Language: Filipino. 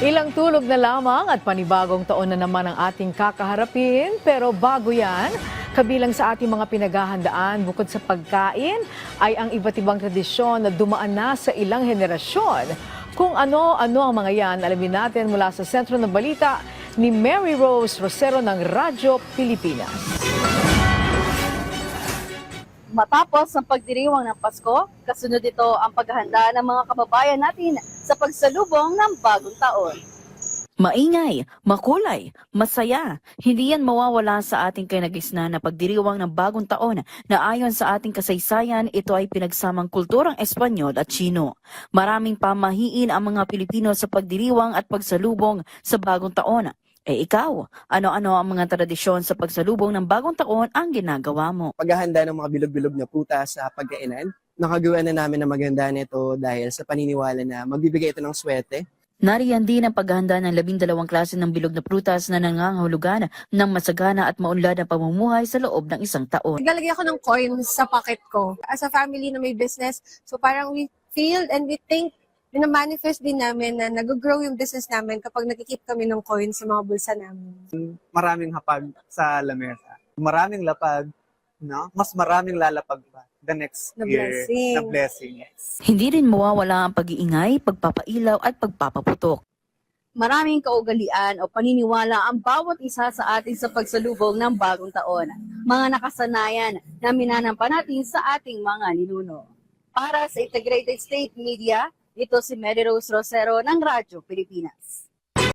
Ilang tulog na lamang at panibagong taon na naman ang ating kakaharapin. Pero bago yan, kabilang sa ating mga pinaghahandaan bukod sa pagkain ay ang iba't ibang tradisyon na dumaan na sa ilang henerasyon. Kung ano-ano ang mga yan, alamin natin mula sa Sentro ng Balita ni Mary Rose Rosero ng Radyo Pilipinas. Matapos ang pagdiriwang ng Pasko, kasunod ito ang paghahanda ng mga kababayan natin sa pagsalubong ng bagong taon. Maingay, makulay, masaya, hindi yan mawawala sa ating kinagisnan na pagdiriwang ng bagong taon na ayon sa ating kasaysayan, ito ay pinagsamang kulturang Espanyol at Tsino. Maraming pamahiin ang mga Pilipino sa pagdiriwang at pagsalubong sa bagong taon. Ikaw, ano-ano ang mga tradisyon sa pagsalubong ng bagong taon ang ginagawa mo? Paghahanda ng mga bilog-bilog na prutas sa pagkainan. Nakagawa na namin na maganda nito dahil sa paniniwala na magbibigay ito ng swerte. Nariyan din ang paghahanda ng 12 klase ng bilog na prutas na nangangahulugan ng masagana at maunlad na pamumuhay sa loob ng isang taon. Naglalagay ako ng coins sa pocket ko. As a family na may business, so parang we feel and we think, na-manifest din namin na nag-grow yung business namin kapag nagkikip kami ng coins sa mga bulsa namin. Maraming hapag sa lamesa. Maraming lapag, no? Mas maraming lalapag pa the next The year. blessing. The blessing. Yes. Hindi rin mawawala ang pag-iingay, pagpapailaw at pagpapaputok. Maraming kaugalian o paniniwala ang bawat isa sa atin sa pagsalubong ng bagong taon. Mga nakasanayan na minanampan natin sa ating mga ninuno. Para sa Integrated State Media, ito si Mary Rose Rosero ng Radyo Pilipinas.